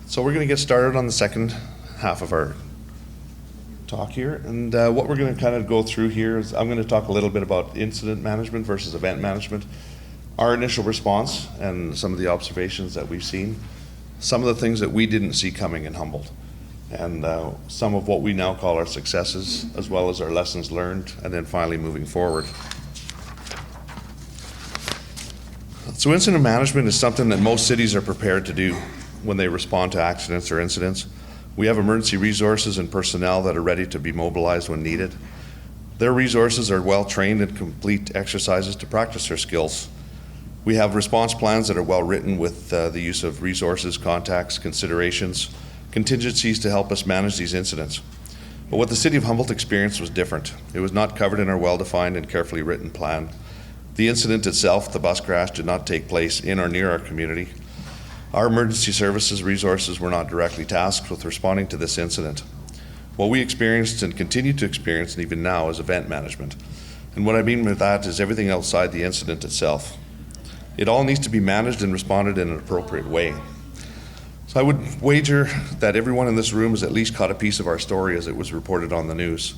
So we're going to get started on the second half of our talk here. And what we're going to kind of go through here is I'm going to talk a little bit about incident management versus event management, our initial response and some of the observations that we've seen, some of the things that we didn't see coming in Humboldt, and some of what we now call our successes, as well as our lessons learned, and then finally moving forward. So incident management is something that most cities are prepared to do when they respond to accidents or incidents. We have emergency resources and personnel that are ready to be mobilized when needed. Their resources are well trained and complete exercises to practice their skills. We have response plans that are well written with the use of resources, contacts, considerations, contingencies to help us manage these incidents. But what the City of Humboldt experienced was different. It was not covered in our well-defined and carefully written plan. The incident itself, the bus crash, did not take place in or near our community. Our emergency services resources were not directly tasked with responding to this incident. What we experienced and continue to experience, and even now, is event management. And what I mean by that is everything outside the incident itself. It all needs to be managed and responded in an appropriate way. So I would wager that everyone in this room has at least caught a piece of our story as it was reported on the news.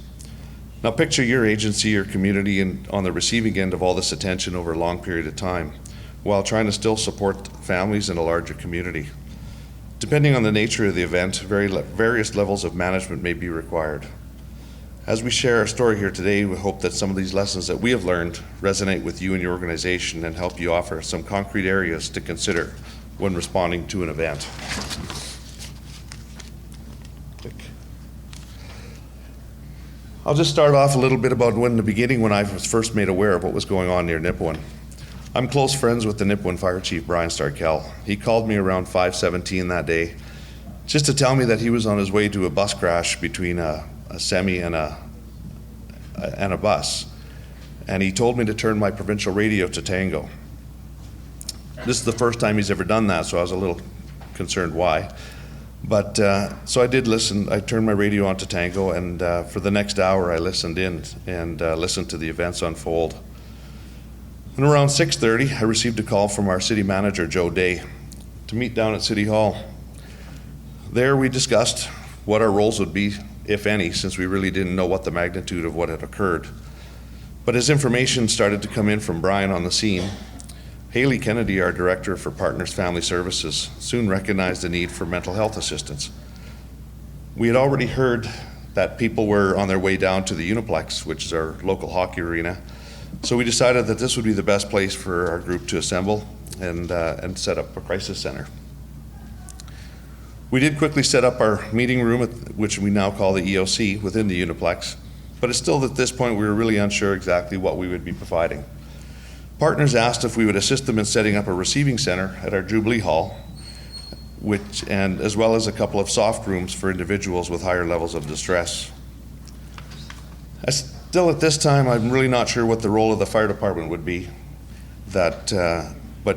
Now picture your agency or community on the receiving end of all this attention over a long period of time, while trying to still support families in a larger community. Depending on the nature of the event, various levels of management may be required. As we share our story here today, we hope that some of these lessons that we have learned resonate with you and your organization and help you offer some concrete areas to consider when responding to an event. I'll just start off a little bit about when the beginning when I was first made aware of what was going on near Nipawin. I'm close friends with the Nipawin Fire Chief, Brian Starkell. He called me around 5:17 that day just to tell me that he was on his way to a bus crash between a semi and a bus. And he told me to turn my provincial radio to Tango. This is the first time he's ever done that, so I was a little concerned why. But so I did listen. I turned my radio on to Tango, and for the next hour I listened in and listened to the events unfold. And around 6:30, I received a call from our city manager, Joe Day, to meet down at City Hall. There we discussed what our roles would be, if any, since we really didn't know what the magnitude of what had occurred. But as information started to come in from Brian on the scene, Haley Kennedy, our Director for Partners Family Services, soon recognized the need for mental health assistance. We had already heard that people were on their way down to the Uniplex, which is our local hockey arena, so we decided that this would be the best place for our group to assemble and set up a crisis center. We did quickly set up our meeting room, which we now call the EOC, within the Uniplex, but it's still at this point we were really unsure exactly what we would be providing. Partners asked if we would assist them in setting up a receiving center at our Jubilee Hall, and as well as a couple of soft rooms for individuals with higher levels of distress. Still at this time, I'm really not sure what the role of the fire department would be. But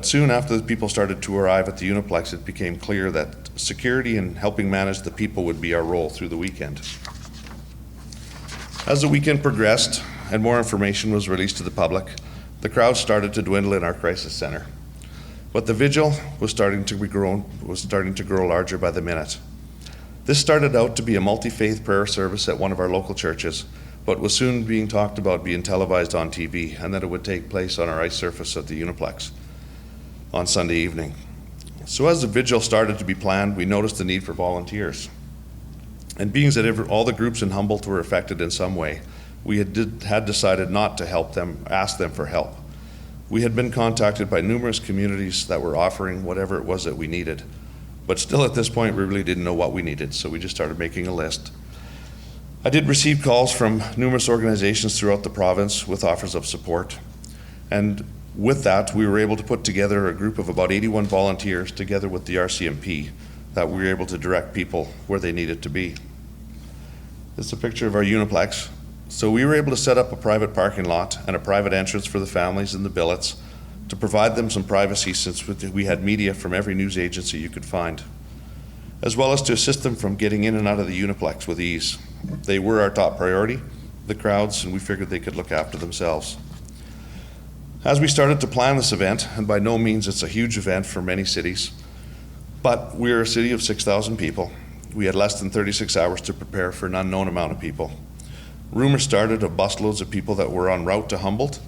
soon after the people started to arrive at the Uniplex, it became clear that security and helping manage the people would be our role through the weekend. As the weekend progressed and more information was released to the public, the crowd started to dwindle in our crisis center. But the vigil was starting to grow larger by the minute. This started out to be a multi-faith prayer service at one of our local churches, but was soon being talked about being televised on TV, and that it would take place on our ice surface at the Uniplex on Sunday evening. So as the vigil started to be planned, we noticed the need for volunteers. And being that all the groups in Humboldt were affected in some way, we had decided not to help them, ask them for help. We had been contacted by numerous communities that were offering whatever it was that we needed. But still at this point, we really didn't know what we needed, so we just started making a list. I did receive calls from numerous organizations throughout the province with offers of support. And with that, we were able to put together a group of about 81 volunteers together with the RCMP that we were able to direct people where they needed to be. This is a picture of our Uniplex. So we were able to set up a private parking lot and a private entrance for the families in the billets to provide them some privacy, since we had media from every news agency you could find, as well as to assist them from getting in and out of the Uniplex with ease. They were our top priority, the crowds, and we figured they could look after themselves. As we started to plan this event, and by no means it's a huge event for many cities, But we're a city of 6,000 people. We had less than 36 hours to prepare for an unknown amount of people. Rumors started of busloads of people that were en route to Humboldt,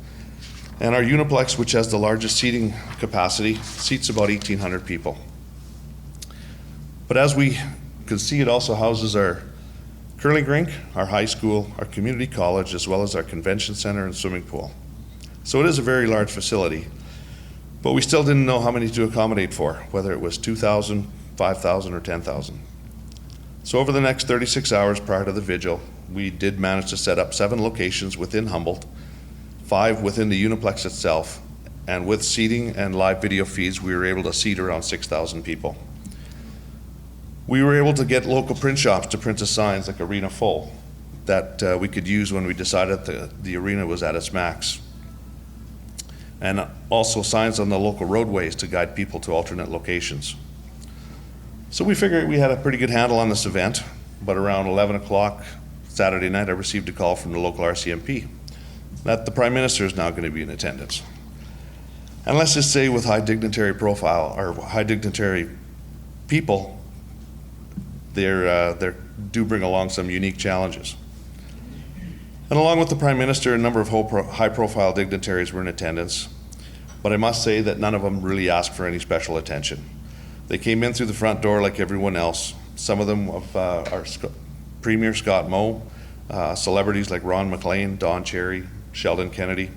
and our Uniplex, which has the largest seating capacity, seats about 1,800 people. But as we can see, it also houses our curling rink, our high school, our community college, as well as our convention center and swimming pool. So it is a very large facility, but we still didn't know how many to accommodate for, whether it was 2,000, 5,000, or 10,000. So over the next 36 hours prior to the vigil, we did manage to set up 7 locations within Humboldt, 5 within the Uniplex itself, and with seating and live video feeds, we were able to seat around 6,000 people. We were able to get local print shops to print us signs like Arena Full that we could use when we decided the arena was at its max. And also signs on the local roadways to guide people to alternate locations. So we figured we had a pretty good handle on this event, but around 11 o'clock Saturday night, I received a call from the local RCMP that the Prime Minister is now going to be in attendance. And let's just say with high dignitary profile, or high dignitary people, they do bring along some unique challenges. And along with the Prime Minister, a number of high-profile dignitaries were in attendance, but I must say that none of them really asked for any special attention. They came in through the front door like everyone else. Some of them of our Premier Scott Moe, celebrities like Ron McLean, Don Cherry, Sheldon Kennedy,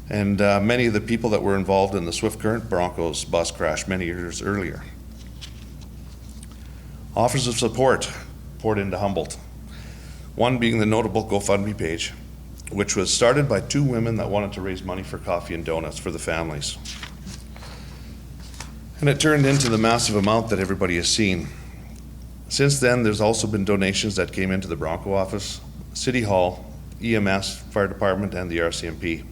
and many of the people that were involved in the Swift Current Broncos bus crash many years earlier. Offers of support poured into Humboldt. One being the notable GoFundMe page, which was started by 2 women that wanted to raise money for coffee and donuts for the families. And it turned into the massive amount that everybody has seen. Since then, there's also been donations that came into the Bronco office, City Hall, EMS, Fire Department, and the RCMP.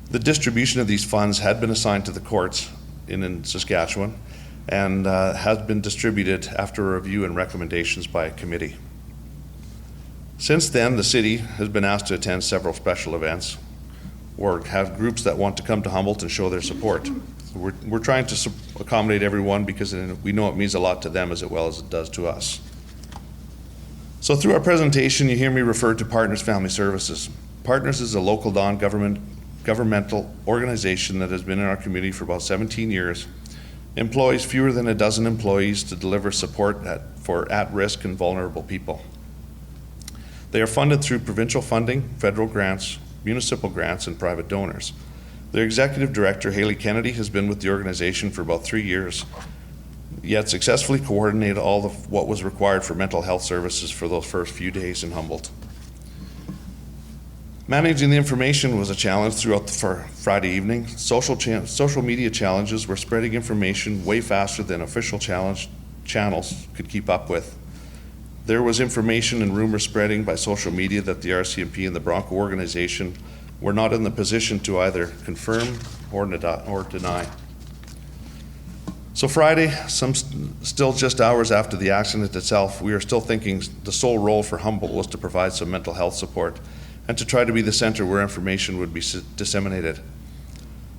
The distribution of these funds had been assigned to the courts in Saskatchewan and has been distributed after a review and recommendations by a committee. Since then, the city has been asked to attend several special events or have groups that want to come to Humboldt and show their support. We're trying to accommodate everyone because we know it means a lot to them as well as it does to us. So through our presentation, you hear me refer to Partners Family Services. Partners is a local non-governmental organization that has been in our community for about 17 years, employs fewer than a dozen employees to deliver support for at-risk and vulnerable people. They are funded through provincial funding, federal grants, municipal grants, and private donors. Their executive director, Haley Kennedy, has been with the organization for about 3 years, yet successfully coordinated all of what was required for mental health services for those first few days in Humboldt. Managing the information was a challenge throughout the Friday evening. Social media challenges were spreading information way faster than official channels could keep up with. There was information and rumor spreading by social media that the RCMP and the Bronco organization were not in the position to either confirm or deny. So Friday, still just hours after the accident itself, we are still thinking the sole role for Humboldt was to provide some mental health support and to try to be the center where information would be disseminated.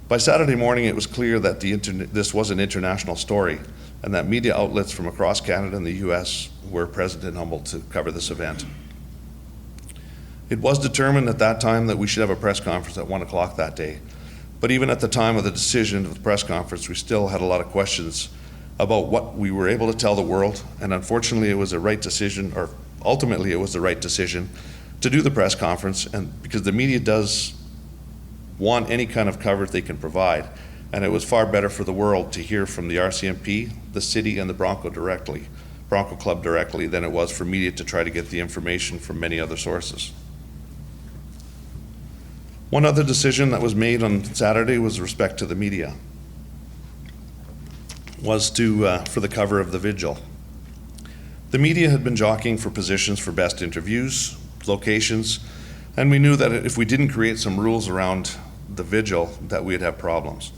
By Saturday morning, it was clear that this was an international story and that media outlets from across Canada and the US were present in Humboldt to cover this event. It was determined at that time that we should have a press conference at 1 o'clock that day. But even at the time of the decision of the press conference, we still had a lot of questions about what we were able to tell the world. And unfortunately, it was the right decision, or ultimately it was the right decision to do the press conference, and because the media does want any kind of coverage they can provide. And it was far better for the world to hear from the RCMP, the city, and the Bronco Club directly than it was for media to try to get the information from many other sources. One other decision that was made on Saturday was with respect to the media, was for the cover of the vigil. The media had been jockeying for positions for best interviews, locations, and we knew that if we didn't create some rules around the vigil, that we'd have problems.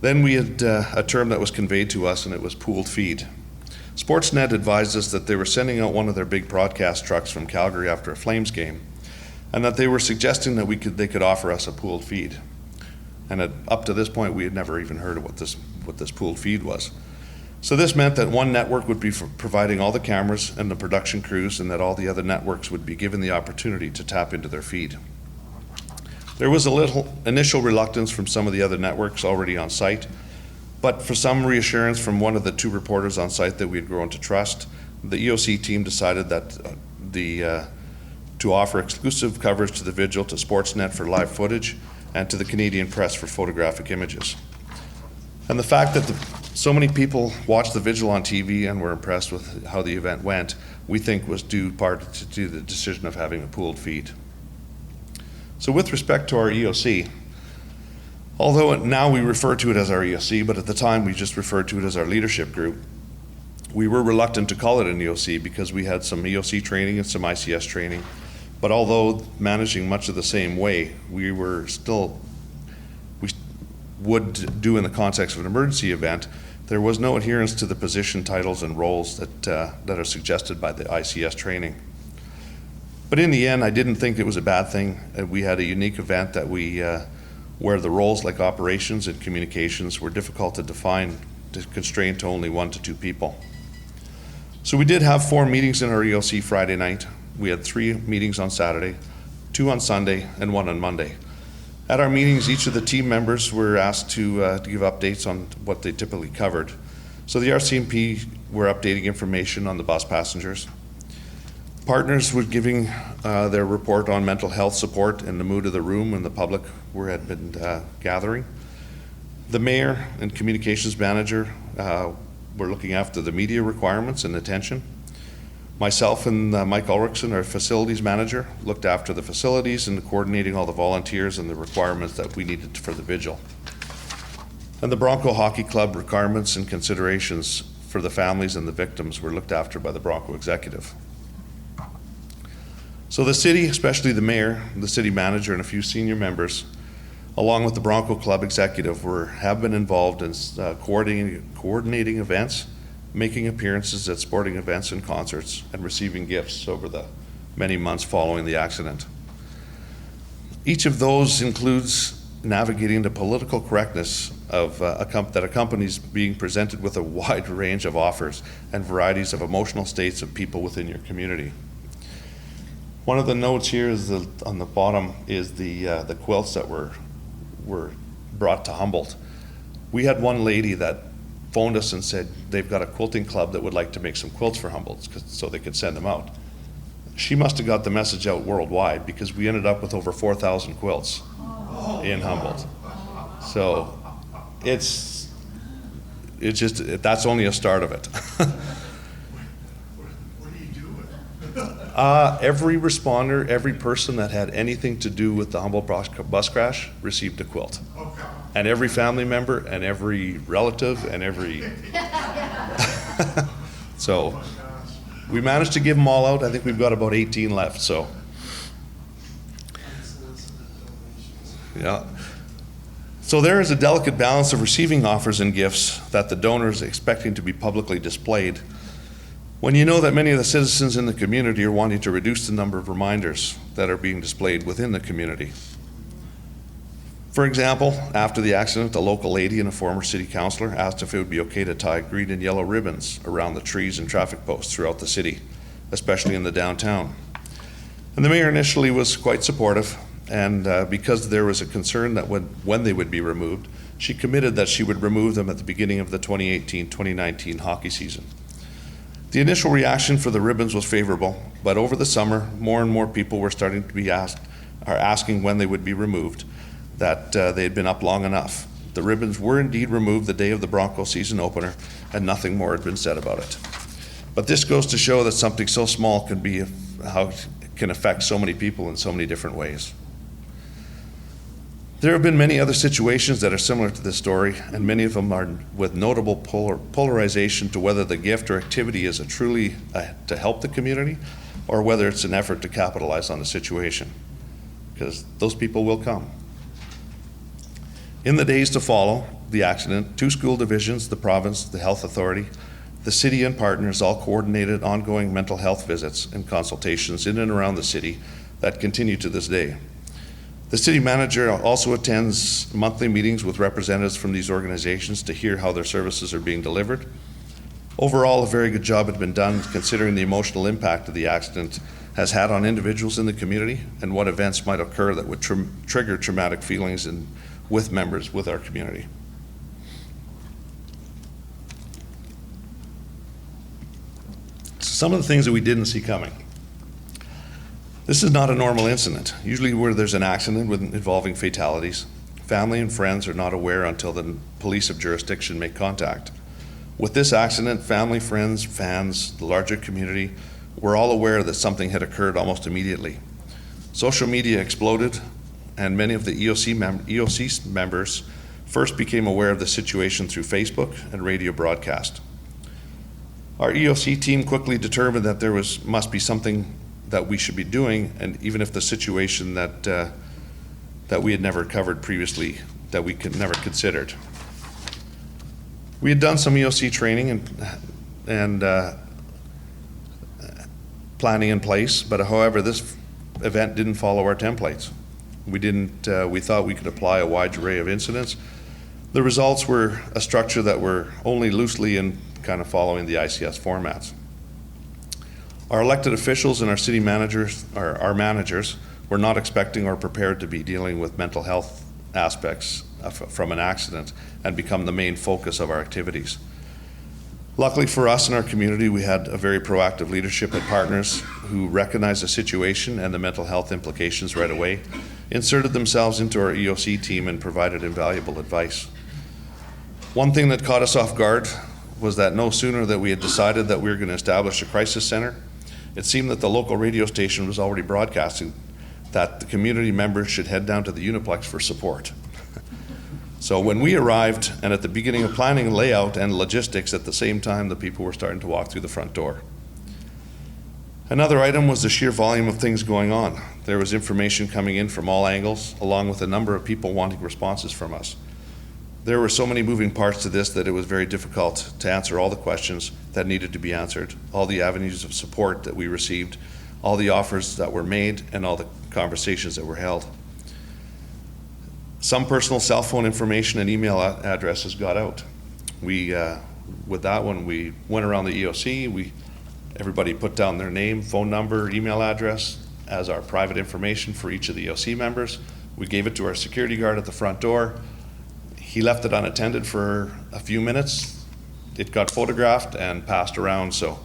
Then we had a term that was conveyed to us, and it was pooled feed. Sportsnet advised us that they were sending out one of their big broadcast trucks from Calgary after a Flames game, and that they were suggesting that they could offer us a pooled feed. And up to this point, we had never even heard of what this pooled feed was. So this meant that one network would be providing all the cameras and the production crews, and that all the other networks would be given the opportunity to tap into their feed. There was a little initial reluctance from some of the other networks already on site, but for some reassurance from one of the two reporters on site that we had grown to trust, the EOC team decided that to offer exclusive coverage to the vigil to Sportsnet for live footage and to the Canadian Press for photographic images. And the fact that so many people watched the vigil on TV and were impressed with how the event went, we think was due part to the decision of having a pooled feed. So with respect to our EOC, although now we refer to it as our EOC, but at the time we just referred to it as our leadership group, we were reluctant to call it an EOC because we had some EOC training and some ICS training. But although managing much of the same way, we would do in the context of an emergency event, there was no adherence to the position titles and roles that are suggested by the ICS training. But in the end, I didn't think it was a bad thing. We had a unique event that where the roles like operations and communications were difficult to define, constrained to only 1 to 2 people. So we did have 4 meetings in our EOC Friday night. We had 3 meetings on Saturday, 2 on Sunday, and 1 on Monday. At our meetings, each of the team members were asked to give updates on what they typically covered. So the RCMP were updating information on the bus passengers. Partners were giving their report on mental health support and the mood of the room when the public had been gathering. The mayor and communications manager were looking after the media requirements and attention. Myself and Mike Ulrichsen, our facilities manager, looked after the facilities and coordinating all the volunteers and the requirements that we needed for the vigil. And the Bronco Hockey Club requirements and considerations for the families and the victims were looked after by the Bronco executive. So the city, especially the mayor, the city manager, and a few senior members, along with the Bronco Club executive, have been involved in coordinating events, making appearances at sporting events and concerts, and receiving gifts over the many months following the accident. Each of those includes navigating the political correctness of that accompanies being presented with a wide range of offers and varieties of emotional states of people within your community. One of the notes here is on the bottom is the quilts that were brought to Humboldt. We had one lady that phoned us and said they've got a quilting club that would like to make some quilts for Humboldt so they could send them out. She must have got the message out worldwide because we ended up with over 4,000 quilts in Humboldt. So it's just, that's only a start of it. What do you do with it? Every responder, every person that had anything to do with the Humboldt bus crash received a quilt. Okay. And every family member and every relative and every so we managed to give them all out. I think we've got about 18 left, so yeah. So there is a delicate balance of receiving offers and gifts that the donor is expecting to be publicly displayed when you know that many of the citizens in the community are wanting to reduce the number of reminders that are being displayed within the community. For example, after the accident, a local lady and a former city councillor asked if it would be okay to tie green and yellow ribbons around the trees and traffic posts throughout the city, especially in the downtown. And the mayor initially was quite supportive, and because there was a concern that when they would be removed, she committed that she would remove them at the beginning of the 2018-2019 hockey season. The initial reaction for the ribbons was favorable, but over the summer, more and more people were starting to be asking when they would be removed, that they had been up long enough. The ribbons were indeed removed the day of the Broncos season opener, and nothing more had been said about it. But this goes to show that something so small can affect so many people in so many different ways. There have been many other situations that are similar to this story, and many of them are with notable polarization to whether the gift or activity is truly to help the community or whether it's an effort to capitalize on the situation, because those people will come. In the days to follow the accident, 2 school divisions, the province, the health authority, the city and partners all coordinated ongoing mental health visits and consultations in and around the city that continue to this day. The city manager also attends monthly meetings with representatives from these organizations to hear how their services are being delivered. Overall, a very good job had been done considering the emotional impact of the accident has had on individuals in the community and what events might occur that would trigger traumatic feelings with members with our community. Some of the things that we didn't see coming. This is not a normal incident. Usually where there's an accident involving fatalities, family and friends are not aware until the police of jurisdiction make contact. With this accident, family, friends, fans, the larger community were all aware that something had occurred almost immediately. Social media exploded, and many of the EOC members first became aware of the situation through Facebook and radio broadcast. Our EOC team quickly determined that there must be something that we should be doing, and even if the situation that we had never covered previously, that we could never considered. We had done some EOC training and planning in place, but however, this event didn't follow our templates. We thought we could apply a wide array of incidents. The results were a structure that were only loosely in kind of following the ICS formats. Our elected officials and our city managers, or our managers, were not expecting or prepared to be dealing with mental health aspects from an accident and become the main focus of our activities. Luckily for us and our community, we had a very proactive leadership and partners who recognized the situation and the mental health implications right away, inserted themselves into our EOC team and provided invaluable advice. One thing that caught us off guard was that no sooner that we had decided that we were going to establish a crisis center, it seemed that the local radio station was already broadcasting that the community members should head down to the Uniplex for support. So when we arrived, and at the beginning of planning layout and logistics at the same time, the people were starting to walk through the front door. Another item was the sheer volume of things going on. There was information coming in from all angles, along with a number of people wanting responses from us. There were so many moving parts to this that it was very difficult to answer all the questions that needed to be answered, all the avenues of support that we received, all the offers that were made, and all the conversations that were held. Some personal cell phone information and email addresses got out. With that one, we went around the EOC, everybody put down their name, phone number, email address as our private information for each of the EOC members. We gave it to our security guard at the front door. He left it unattended for a few minutes. It got photographed and passed around, so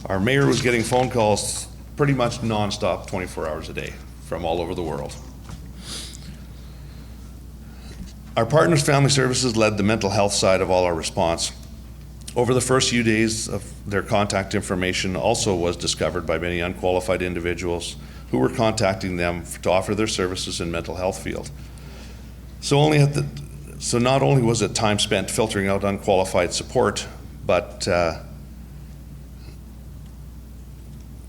our mayor was getting phone calls pretty much nonstop, 24 hours a day from all over the world. Our partners, Family Services, led the mental health side of all our response. Over the first few days, of their contact information also was discovered by many unqualified individuals who were contacting them to offer their services in mental health field. So not only was it time spent filtering out unqualified support, but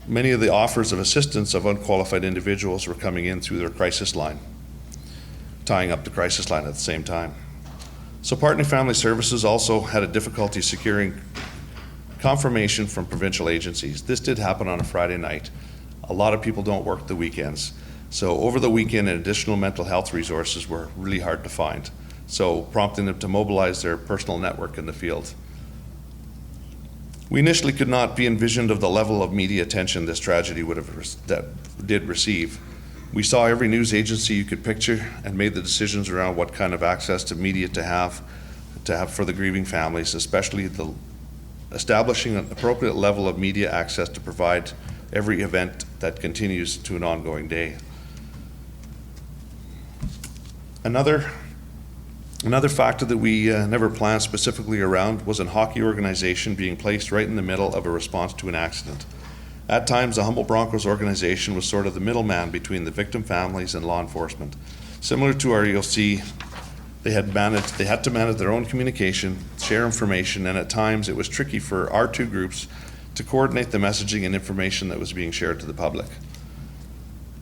many of the offers of assistance of unqualified individuals were coming in through their crisis line, tying up the crisis line at the same time. So Partner Family Services also had a difficulty securing confirmation from provincial agencies. This did happen on a Friday night. A lot of people don't work the weekends. So over the weekend, additional mental health resources were really hard to find. So prompting them to mobilize their personal network in the field. We initially could not be envisioned of the level of media attention this tragedy did receive. We saw every news agency you could picture and made the decisions around what kind of access to media to have for the grieving families, especially establishing an appropriate level of media access to provide every event that continues to an ongoing day. Another factor that we never planned specifically around was a hockey organization being placed right in the middle of a response to an accident. At times, the Humboldt Broncos organization was sort of the middleman between the victim families and law enforcement. Similar to our EOC, they had to manage their own communication, share information, and at times it was tricky for our two groups to coordinate the messaging and information that was being shared to the public.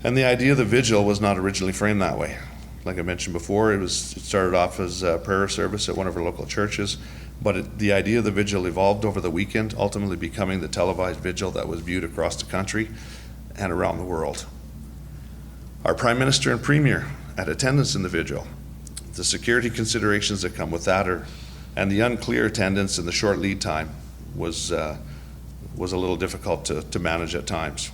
And the idea of the vigil was not originally framed that way. Like I mentioned before, it started off as a prayer service at one of our local churches, but the idea of the vigil evolved over the weekend, ultimately becoming the televised vigil that was viewed across the country and around the world. Our Prime Minister and Premier had attendance in the vigil. The security considerations that come with that and the unclear attendance and the short lead time was a little difficult to manage at times.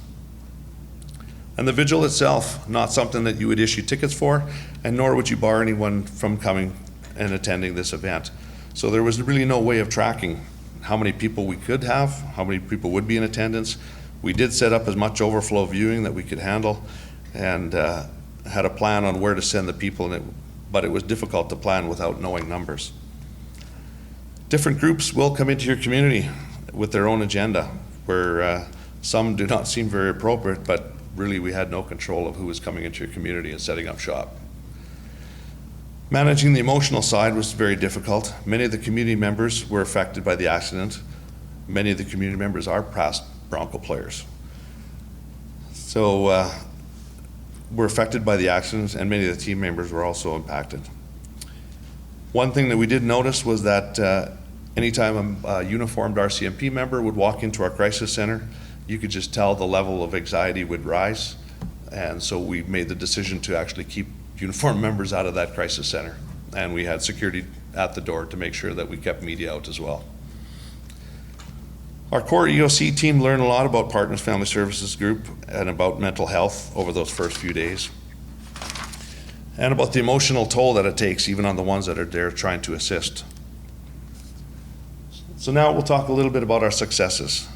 And the vigil itself, not something that you would issue tickets for, and nor would you bar anyone from coming and attending this event. So there was really no way of tracking how many people we could have, how many people would be in attendance. We did set up as much overflow viewing that we could handle, and had a plan on where to send the people, but it was difficult to plan without knowing numbers. Different groups will come into your community with their own agenda, where some do not seem very appropriate, but really we had no control of who was coming into your community and setting up shop. Managing the emotional side was very difficult. Many of the community members were affected by the accident. Many of the community members are past Bronco players. So were affected by the accident, and many of the team members were also impacted. One thing that we did notice was that anytime a uniformed RCMP member would walk into our crisis center, you could just tell the level of anxiety would rise. And so we made the decision to actually keep uniformed members out of that crisis center. And we had security at the door to make sure that we kept media out as well. Our core EOC team learned a lot about Partners Family Services Group and about mental health over those first few days, and about the emotional toll that it takes even on the ones that are there trying to assist. So now we'll talk a little bit about our successes.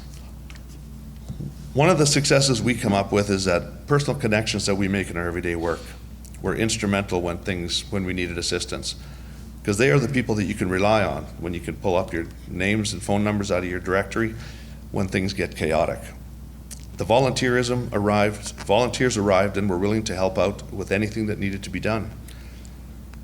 One of the successes we come up with is that personal connections that we make in our everyday work were instrumental when we needed assistance, because they are the people that you can rely on when you can pull up your names and phone numbers out of your directory when things get chaotic. The volunteers arrived and were willing to help out with anything that needed to be done.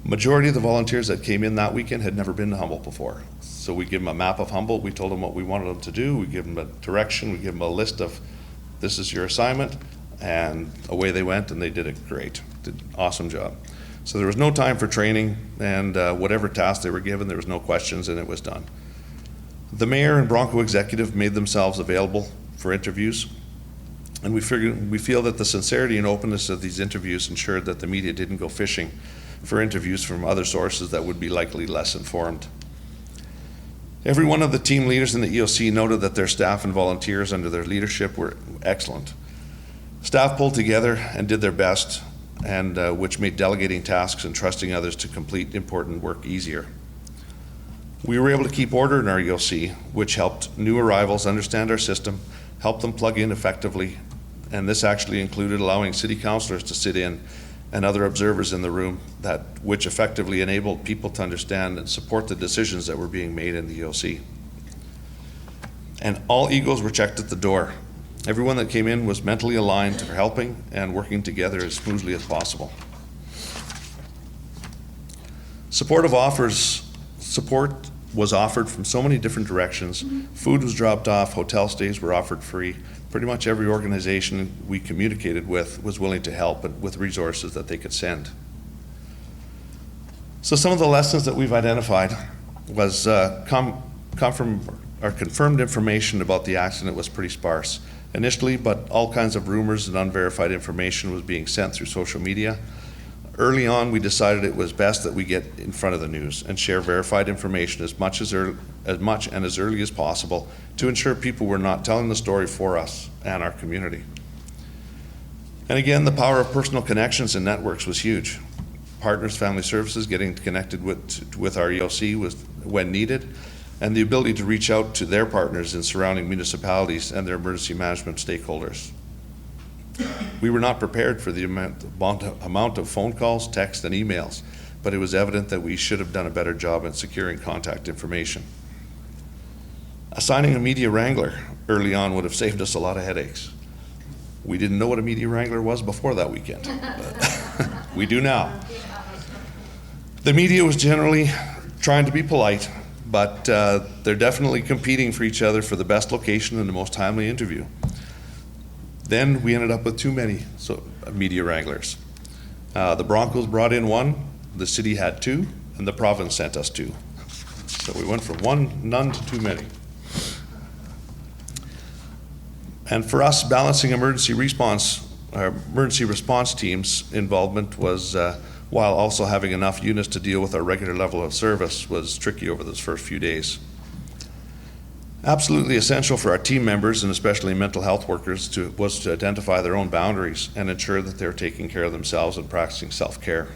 Majority of the volunteers that came in that weekend had never been to Humboldt before. So we give them a map of Humboldt, we told them what we wanted them to do, we give them a direction, we give them a list of, this is your assignment, and away they went, and they did it great. Did an awesome job. So there was no time for training, and whatever task they were given, there was no questions, and it was done. The mayor and Bronco executive made themselves available for interviews, and we feel that the sincerity and openness of these interviews ensured that the media didn't go fishing for interviews from other sources that would be likely less informed. Every one of the team leaders in the EOC noted that their staff and volunteers under their leadership were excellent. Staff pulled together and did their best, and which made delegating tasks and trusting others to complete important work easier. We were able to keep order in our EOC, which helped new arrivals understand our system, help them plug in effectively, and this actually included allowing city councilors to sit in and other observers in the room, which effectively enabled people to understand and support the decisions that were being made in the EOC. And all egos were checked at the door. Everyone that came in was mentally aligned for helping and working together as smoothly as possible. Support was offered from so many different directions. Food was dropped off, hotel stays were offered free. Pretty much every organization we communicated with was willing to help, but with resources that they could send. So some of the lessons that we've identified was confirmed information about the accident was pretty sparse initially, but all kinds of rumors and unverified information was being sent through social media. Early on, we decided it was best that we get in front of the news and share verified information as much and as early as possible to ensure people were not telling the story for us and our community. And again, the power of personal connections and networks was huge. Partners Family Services getting connected with our EOC was when needed, and the ability to reach out to their partners in surrounding municipalities and their emergency management stakeholders. We were not prepared for the amount of phone calls, texts, and emails, but it was evident that we should have done a better job in securing contact information. Assigning a media wrangler early on would have saved us a lot of headaches. We didn't know what a media wrangler was before that weekend, but we do now. The media was generally trying to be polite, but they're definitely competing for each other for the best location and the most timely interview. Then we ended up with too many media wranglers. The Broncos brought in one, the city had two, and the province sent us two. So we went from none to too many. And for us, balancing emergency response teams' involvement was, while also having enough units to deal with our regular level of service, was tricky over those first few days. Absolutely essential for our team members and especially mental health workers was to identify their own boundaries and ensure that they're taking care of themselves and practicing self-care.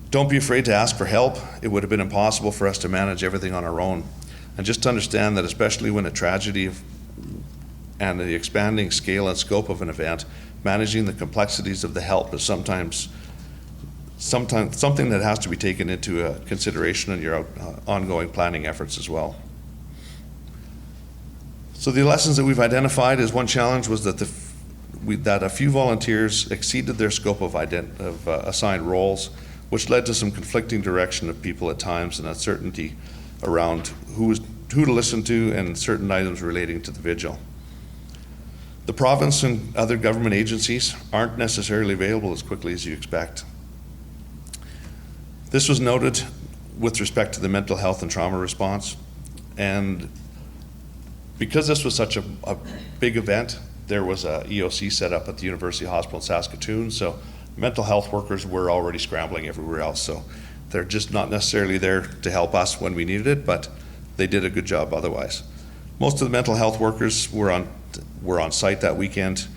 Don't be afraid to ask for help. It would have been impossible for us to manage everything on our own. And just to understand that especially when a tragedy and the expanding scale and scope of an event, managing the complexities of the help is sometimes something that has to be taken into consideration in your ongoing planning efforts as well. So the lessons that we've identified is one challenge was that that a few volunteers exceeded their scope of assigned roles, which led to some conflicting direction of people at times and uncertainty around who to listen to and certain items relating to the vigil. The province and other government agencies aren't necessarily available as quickly as you expect. This was noted with respect to the mental health and trauma response, and because this was such a big event, there was a EOC set up at the University Hospital in Saskatoon, so mental health workers were already scrambling everywhere else, so they're just not necessarily there to help us when we needed it, but they did a good job otherwise. Most of the mental health workers were on site that weekend,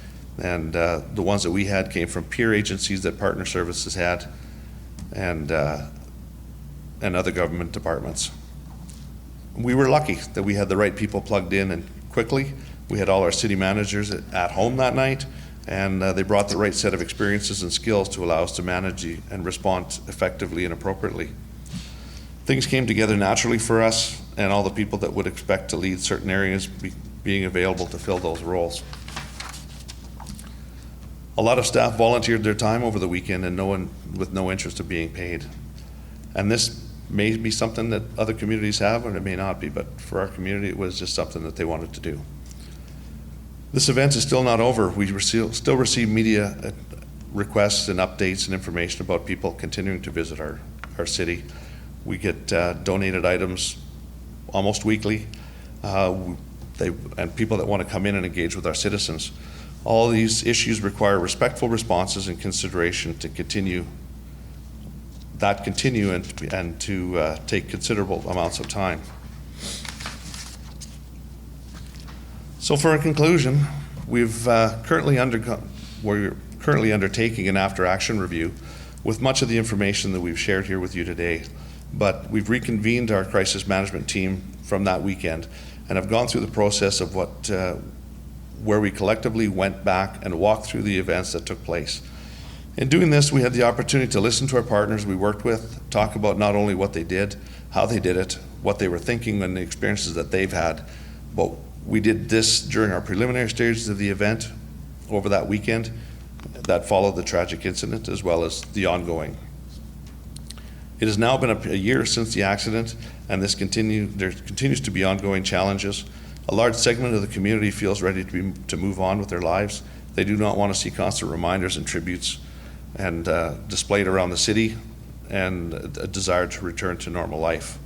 and the ones that we had came from peer agencies that Partner Services had and other government departments. We were lucky that we had the right people plugged in and quickly. We had all our city managers at home that night, and they brought the right set of experiences and skills to allow us to manage and respond effectively and appropriately. Things came together naturally for us, and all the people that would expect to lead certain areas being available to fill those roles. A lot of staff volunteered their time over the weekend and with no interest of being paid. And this may be something that other communities have, or it may not be, but for our community, it was just something that they wanted to do. This event is still not over. We still receive media requests and updates and information about people continuing to visit our city. We get donated items almost weekly, and people that want to come in and engage with our citizens. All these issues require respectful responses and consideration to continue and to take considerable amounts of time. So for a conclusion, we're currently undertaking an after-action review with much of the information that we've shared here with you today. But we've reconvened our crisis management team from that weekend and have gone through the process of where we collectively went back and walked through the events that took place. In doing this, we had the opportunity to listen to our partners we worked with, talk about not only what they did, how they did it, what they were thinking and the experiences that they've had. But we did this during our preliminary stages of the event over that weekend that followed the tragic incident as well as the ongoing. It has now been a year since the accident, and there continues to be ongoing challenges. A large segment of the community feels ready to move on with their lives. They do not want to see constant reminders and tributes and displayed around the city, and a desire to return to normal life.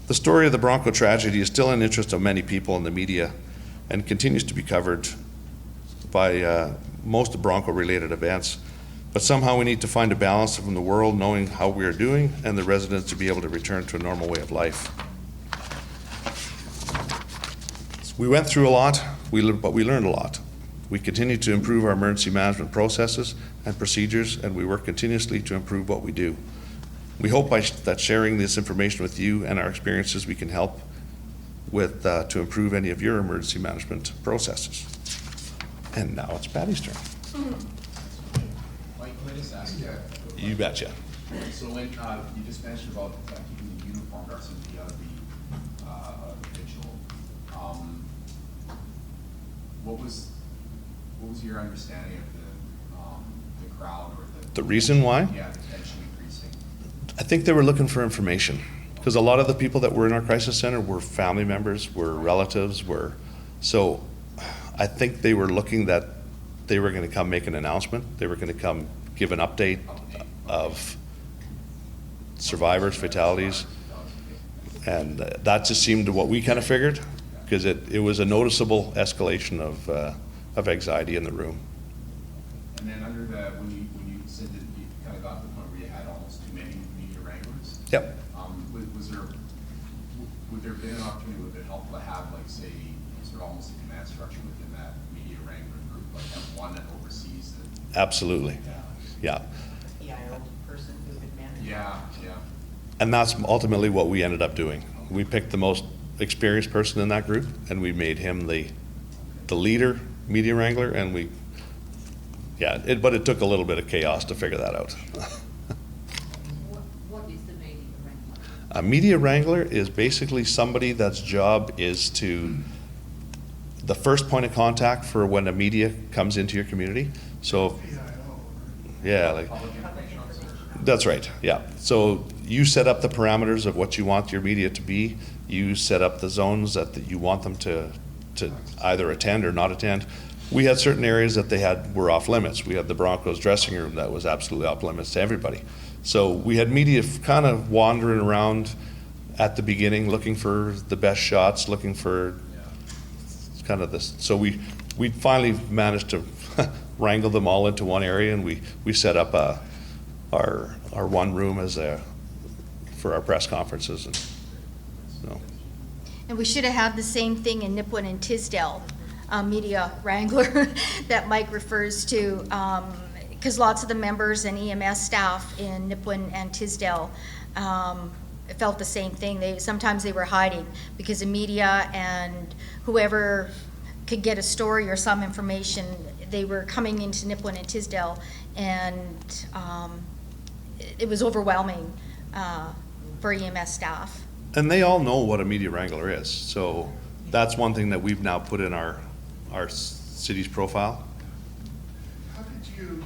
The story of the Bronco tragedy is still in interest of many people in the media and continues to be covered by most Bronco-related events. But somehow we need to find a balance from the world knowing how we are doing and the residents to be able to return to a normal way of life. We went through a lot, but we learned a lot. We continue to improve our emergency management processes and procedures, and we work continuously to improve what we do. We hope that sharing this information with you and our experiences, we can help with to improve any of your emergency management processes. And now it's Patty's turn. Mike, can I just ask you? You betcha. So when you just mentioned about keeping the uniform proximity out of the vigil, what was your understanding of the crowd or the reason why? Yeah, the tension increasing. I think they were looking for information because a lot of the people that were in our crisis center were family members, were relatives, so I think they were looking that they were going to come make an announcement. They were going to come give an update of survivors, fatalities, and that just seemed to what we kind of figured because it was a noticeable escalation of anxiety in the room. And then when you said that you kind of got to the point where you had almost too many media wranglers. Yep. Would there been an opportunity, would it be helpful to have, like, say, sort of almost a command structure within that media wrangler group, like have one that oversees the? Absolutely, yeah. PIO person who could manage. Yeah. And that's ultimately what we ended up doing. We picked the most experienced person in that group, and we made him the leader, media wrangler, and but it took a little bit of chaos to figure that out. What is the media wrangler? A media wrangler is basically somebody that's job is to the first point of contact for when a media comes into your community. So, PIO. yeah, like, Public information officer. that's right, yeah. So you set up the parameters of what you want your media to be. You set up the zones that you want them to either attend or not attend. We had certain areas that were off limits. We had the Broncos dressing room that was absolutely off limits to everybody. So we had media kind of wandering around at the beginning, looking for the best shots, looking for kind of this. So we finally managed to wrangle them all into one area, and we set up our one room for our press conferences. And so. And we should have had the same thing in Nipawin and Tisdale, media wrangler that Mike refers to, because lots of the members and EMS staff in Nipawin and Tisdale felt the same thing. Sometimes they were hiding because the media and whoever could get a story or some information, they were coming into Nipawin and Tisdale, and it was overwhelming for EMS staff. And they all know what a media wrangler is. So that's one thing that we've now put in our city's profile. How did you,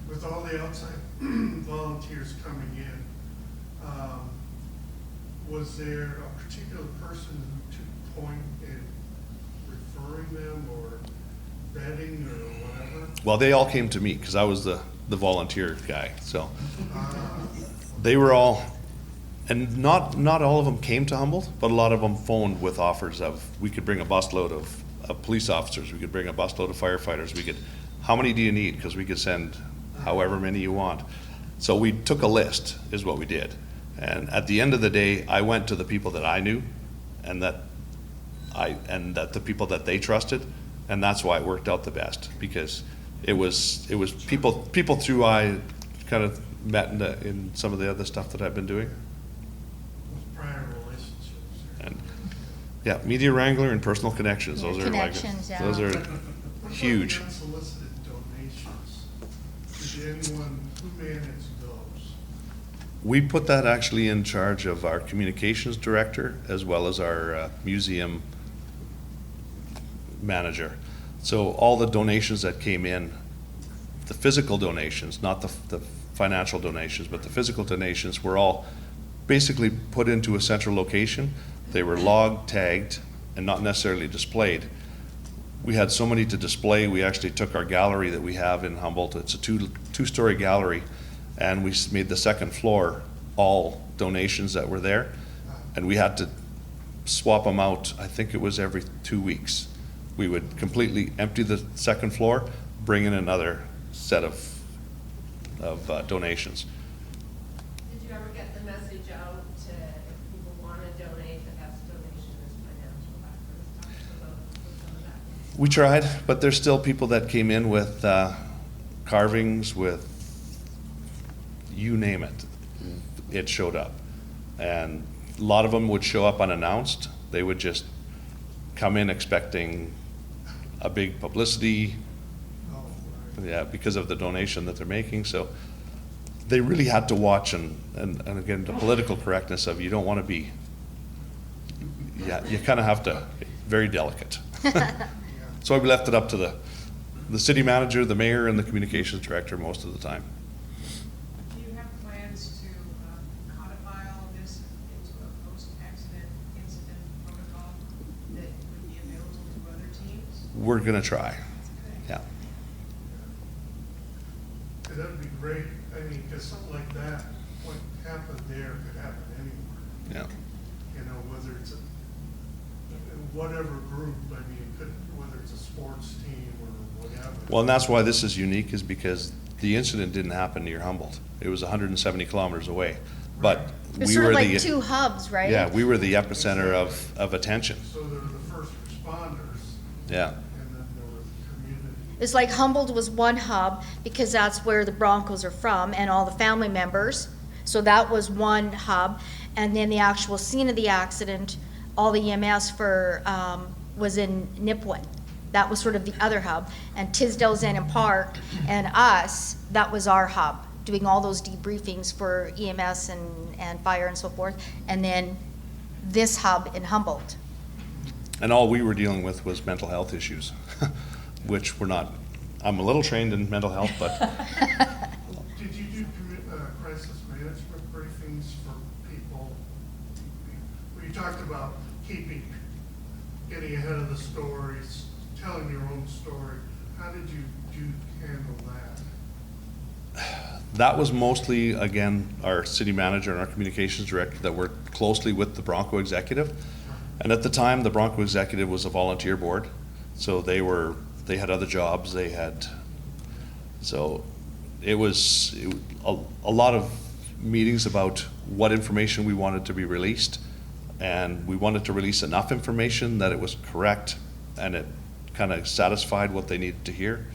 with all the outside volunteers coming in, was there a particular person who took point in referring them or vetting or whatever? Well, they all came to me because I was the volunteer guy. So they were all, and not all of them came to Humboldt, but a lot of them phoned with offers of, we could bring a busload of police officers, we could bring a busload of firefighters, how many do you need? Because we could send however many you want. So we took a list, is what we did. And at the end of the day, I went to the people that I knew and that the people that they trusted, and that's why it worked out the best, because it was people through I kind of met in some of the other stuff that I've been doing. With prior relationships? And yeah, media wrangler and personal connections. Those are Connections, yeah. those are What about huge. the unsolicited donations? Did anyone, who managed those? We put that actually in charge of our communications director as well as our museum manager. So all the donations that came in, the physical donations, not the financial donations, but the physical donations were all basically put into a central location. They were logged, tagged, and not necessarily displayed. We had so many to display, we actually took our gallery that we have in Humboldt. It's a two-story gallery, and we made the second floor all donations that were there, and we had to swap them out. I think it was every 2 weeks. We would completely empty the second floor, bring in another set of donations. Did you ever get the message out to, if people want to donate, that that's donation is financial, that kind of stuff, so some of that? We tried, but there's still people that came in with carvings, with you name it. It showed up. And a lot of them would show up unannounced. They would just come in expecting a big publicity, Oh, right. yeah, because of the donation that they're making. So they really had to watch, and again, the political correctness of, you don't want to be, yeah, you kind of have to, very delicate. So we left it up to the city manager, the mayor, and the communications director most of the time. Do you have plans to codify all of this into a post-accident incident protocol that would be available to other teams? We're gonna try, yeah. Yeah, that'd be great. I mean, because something like that, what happened there could happen anywhere. Yeah. You know, whether it's whatever group, I mean, it could, whether it's a sports team or whatever. Well, and that's why this is unique, is because the incident didn't happen near Humboldt. It was 170 kilometers away. But There's we sort were of like the, two hubs, right? yeah, we were the epicenter of attention. So there were the first responders, Yeah. and then there was the community. It's like Humboldt was one hub because that's where the Broncos are from and all the family members. So that was one hub. And then the actual scene of the accident, all the EMS for, was in Nipawin. That was sort of the other hub. And Tisdale, Zen and Park and us, that was our hub, doing all those debriefings for EMS and fire and so forth. And then this hub in Humboldt. And all we were dealing with was mental health issues, which we're not, I'm a little trained in mental health, but Did you do crisis management briefings for people? Well, you talked about getting ahead of the stories, telling your own story. How did you handle that? that was mostly, again, our city manager and our communications director that worked closely with the Bronco executive. And at the time, the Bronco executive was a volunteer board, so they had other jobs, so it was a lot of meetings about what information we wanted to be released, and we wanted to release enough information that it was correct and it kind of satisfied what they needed to hear.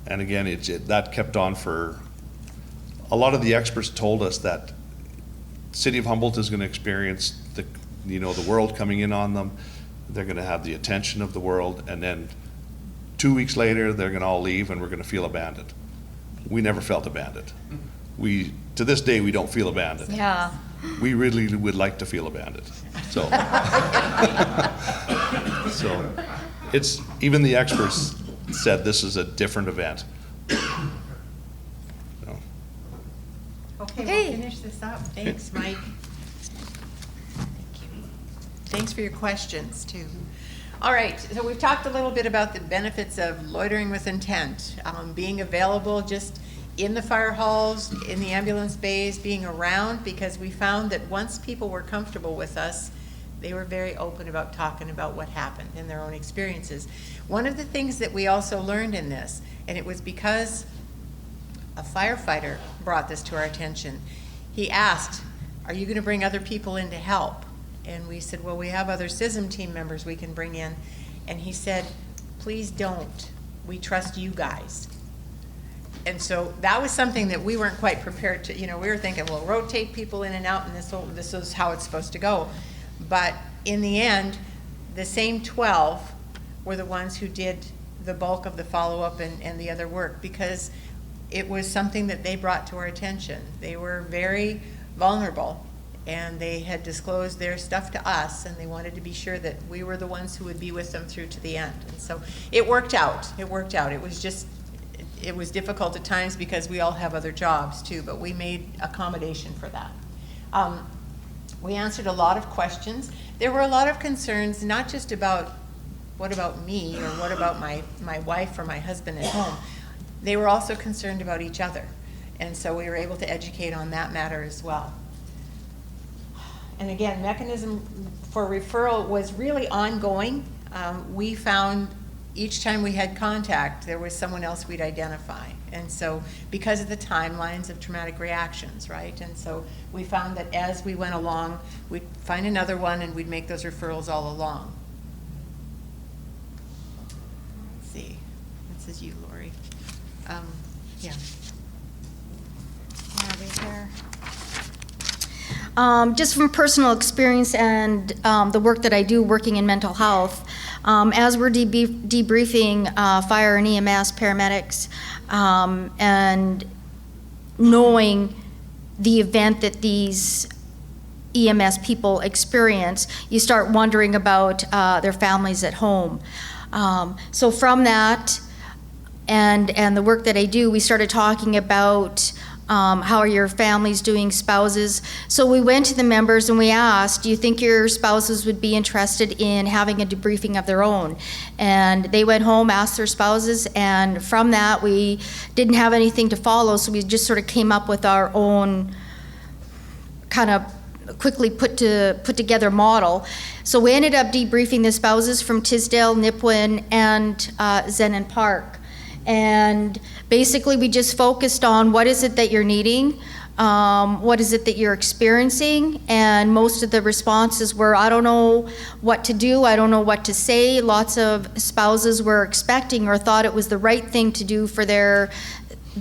And again, that kept on for, a lot of the experts told us that City of Humboldt is going to experience the world coming in on them. They're going to have the attention of the world, and then 2 weeks later, they're going to all leave and we're going to feel abandoned. We never felt abandoned. To this day, we don't feel abandoned. Yeah. We really would like to feel abandoned. So, so it's, even the experts said this is a different event. So, Okay, Okay. we'll finish this up. Thanks, Mike. Thanks for your questions, too. All right, so we've talked a little bit about the benefits of loitering with intent, being available just in the fire halls, in the ambulance bays, being around, because we found that once people were comfortable with us, they were very open about talking about what happened in their own experiences. One of the things that we also learned in this, and it was because a firefighter brought this to our attention, he asked, "Are you going to bring other people in to help?" And we said, "Well, we have other CISM team members we can bring in." And he said, "Please don't. We trust you guys." And so that was something that we weren't quite prepared to, we were thinking, we'll rotate people in and out and this is how it's supposed to go. But in the end, the same 12 were the ones who did the bulk of the follow-up and the other work, because it was something that they brought to our attention. They were very vulnerable, and they had disclosed their stuff to us, and they wanted to be sure that we were the ones who would be with them through to the end. And so it worked out. It worked out. It was difficult at times because we all have other jobs too, but we made accommodation for that. We answered a lot of questions. There were a lot of concerns, not just about what about me or what about my wife or my husband at home. They were also concerned about each other. And so we were able to educate on that matter as well. And again, mechanism for referral was really ongoing. We found each time we had contact, there was someone else we'd identify. And so, because of the timelines of traumatic reactions, right? And so we found that as we went along, we'd find another one and we'd make those referrals all along. Let's see, this is you, Lori. Yeah. Just from personal experience and the work that I do working in mental health, as we're debriefing fire and EMS paramedics and knowing the event that these EMS people experience, you start wondering about their families at home. So from that and the work that I do, we started talking about how are your families doing, spouses. So we went to the members and we asked, do you think your spouses would be interested in having a debriefing of their own? And they went home, asked their spouses, and from that we didn't have anything to follow, so we just sort of came up with our own kind of quickly put together model. So we ended up debriefing the spouses from Tisdale, Nipawin, and Zen and Park. And basically we just focused on what is it that you're needing, What is it that you're experiencing? And most of the responses were, I don't know what to do, I don't know what to say. Lots of spouses were expecting or thought it was the right thing to do for their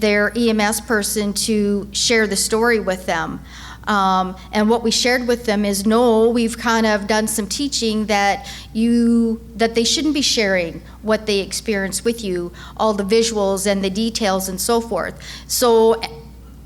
EMS person to share the story with them. And what we shared with them is, no, we've kind of done some teaching that they shouldn't be sharing what they experience with you, all the visuals and the details and so forth. So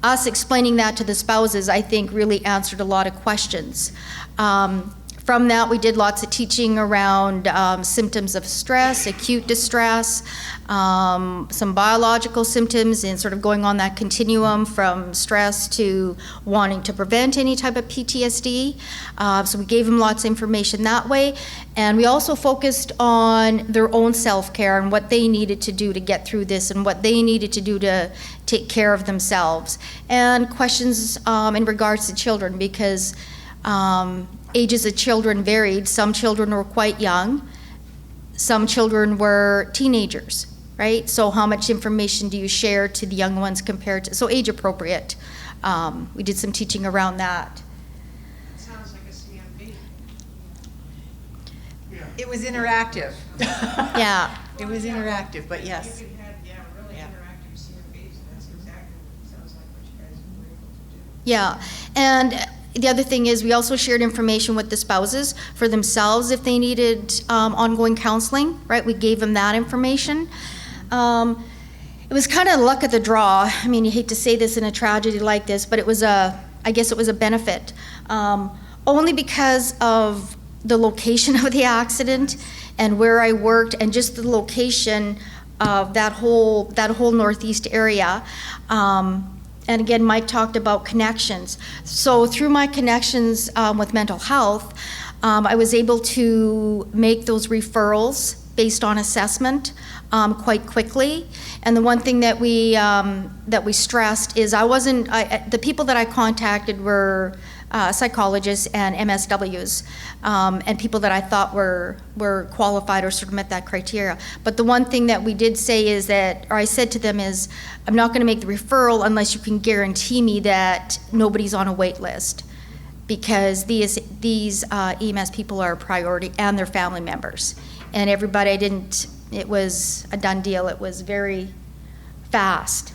us explaining that to the spouses, I think, really answered a lot of questions. From that, we did lots of teaching around symptoms of stress, acute distress, some biological symptoms, and sort of going on that continuum from stress to wanting to prevent any type of PTSD. So we gave them lots of information that way. And we also focused on their own self-care and what they needed to do to get through this and what they needed to do to take care of themselves. And questions in regards to children, because ages of children varied. Some children were quite young. Some children were teenagers, right? So how much information do you share to the young ones compared to, so age appropriate. We did some teaching around that. It sounds like a CMB. Yeah. It was interactive. Yeah. It was interactive, but yes. You could have, really Yeah. interactive CMBs, and that's exactly what it sounds like what you guys were able to do. Yeah, and the other thing is we also shared information with the spouses for themselves if they needed ongoing counseling, right? We gave them that information. It was kind of luck of the draw. I mean, you hate to say this in a tragedy like this, but I guess it was a benefit. Only because of the location of the accident and where I worked and just the location of that whole northeast area. And again, Mike talked about connections. So through my connections with mental health, I was able to make those referrals based on assessment quite quickly. And the one thing that we stressed is the people that I contacted were psychologists and MSWs, and people that I thought were qualified or sort of met that criteria. But the one thing that we did say is that, or I said to them is, I'm not going to make the referral unless you can guarantee me that nobody's on a wait list, because these EMS people are a priority and their family members. And everybody, it was a done deal. It was very fast.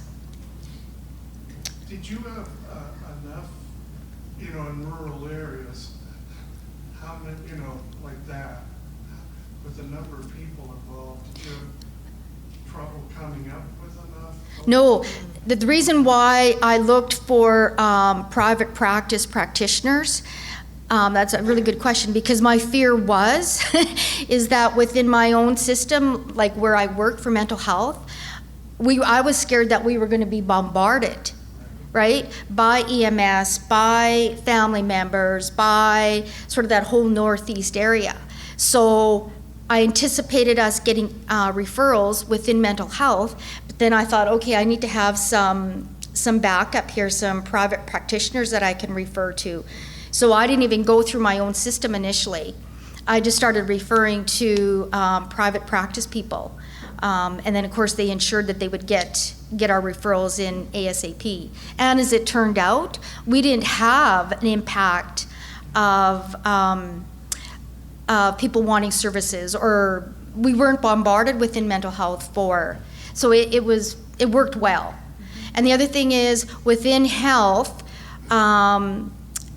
Did you have enough, in rural areas, how many, like that, with the number of people involved, did you have trouble coming up with enough? No, the reason why I looked for private practice practitioners, that's a really good question, because my fear is that within my own system, like where I work for mental health, I was scared that we were going to be bombarded, right, by EMS, by family members, by sort of that whole northeast area. So I anticipated us getting referrals within mental health, but then I thought, okay, I need to have some backup here, some private practitioners that I can refer to. So I didn't even go through my own system initially. I just started referring to private practice people. And then, of course, they ensured that they would get our referrals in ASAP. And as it turned out, we didn't have an impact of people wanting services, or we weren't bombarded within mental health so it worked well. And the other thing is, within health,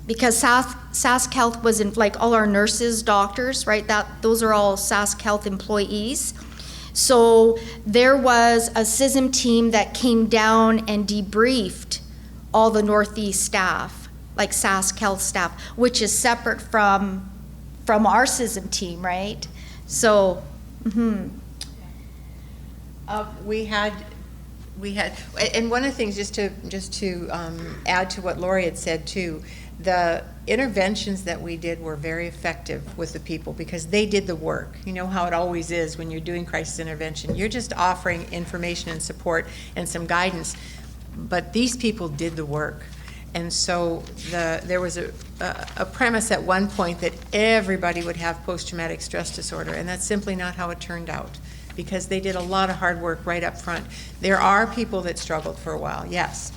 because Sask Health was in, like, all our nurses, doctors, right, those are all Sask Health employees. So there was a CISM team that came down and debriefed all the Northeast staff, like Sask Health staff, which is separate from our CISM team, right? So, We had, and one of the things, just to add to what Lori had said too, the interventions that we did were very effective with the people because they did the work. You know how it always is when you're doing crisis intervention. You're just offering information and support and some guidance, but these people did the work. And so there was a premise at one point that everybody would have post-traumatic stress disorder, and that's simply not how it turned out, because they did a lot of hard work right up front. There are people that struggled for a while, yes,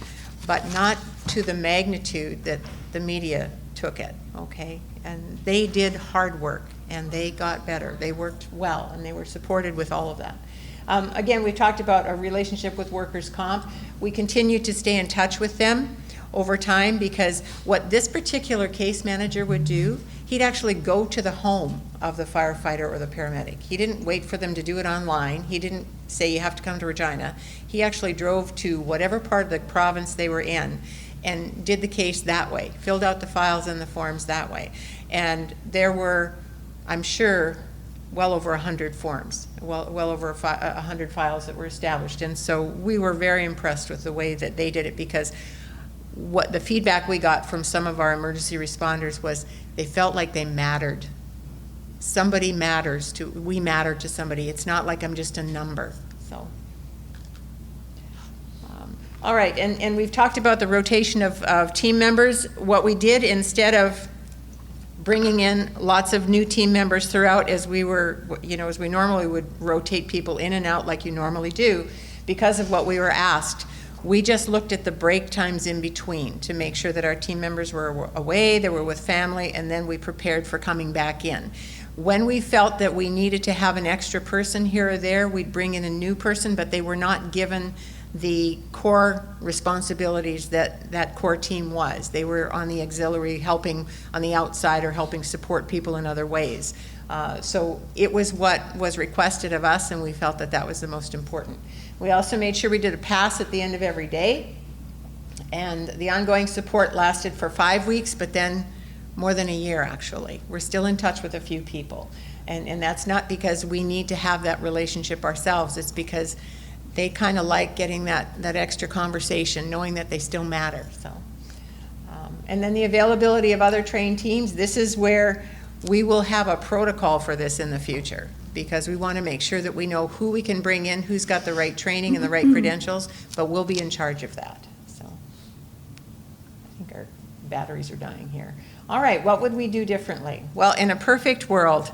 but not to the magnitude that the media took it, okay? And they did hard work, and they got better. They worked well, and they were supported with all of that. Again, we talked about our relationship with workers' comp. We continue to stay in touch with them over time, because what this particular case manager would do, he'd actually go to the home of the firefighter or the paramedic. He didn't wait for them to do it online. He didn't say you have to come to Regina. He actually drove to whatever part of the province they were in and did the case that way, filled out the files and the forms that way. And there were, I'm sure, well over 100 forms, well over 100 files that were established. And so we were very impressed with the way that they did it, because what the feedback we got from some of our emergency responders was they felt like they mattered. Somebody matters to, we matter to somebody. It's not like I'm just a number, so. All right, and we've talked about the rotation of team members. What we did, instead of bringing in lots of new team members throughout, as we were, as we normally would rotate people in and out like you normally do, because of what we were asked, we just looked at the break times in between to make sure that our team members were away, they were with family, and then we prepared for coming back in. When we felt that we needed to have an extra person here or there, we'd bring in a new person, but they were not given the core responsibilities that that core team was. They were on the auxiliary, helping on the outside or helping support people in other ways. So it was what was requested of us, and we felt that that was the most important. We also made sure we did a pass at the end of every day, and the ongoing support lasted for 5 weeks, but then more than a year, actually. We're still in touch with a few people, and that's not because we need to have that relationship ourselves. It's because they kind of like getting that extra conversation, knowing that they still matter. So, and then the availability of other trained teams. This is where we will have a protocol for this in the future, because we want to make sure that we know who we can bring in, who's got the right training and the right credentials, but we'll be in charge of that. So I think our batteries are dying here. All right, what would we do differently? Well, in a perfect world,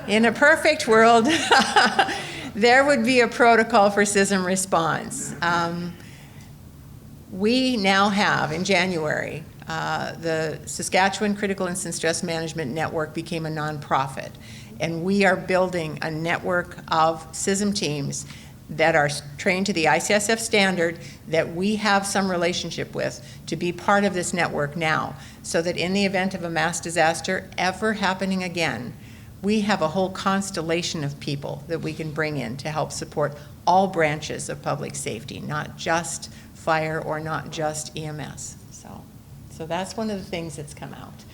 in a perfect world, there would be a protocol for CISM response. We now have, in January, the Saskatchewan Critical Incident Stress Management Network became a nonprofit, and we are building a network of CISM teams that are trained to the ICISF standard that we have some relationship with to be part of this network now, so that in the event of a mass disaster ever happening again, we have a whole constellation of people that we can bring in to help support all branches of public safety, not just fire or not just EMS. So that's one of the things that's come out.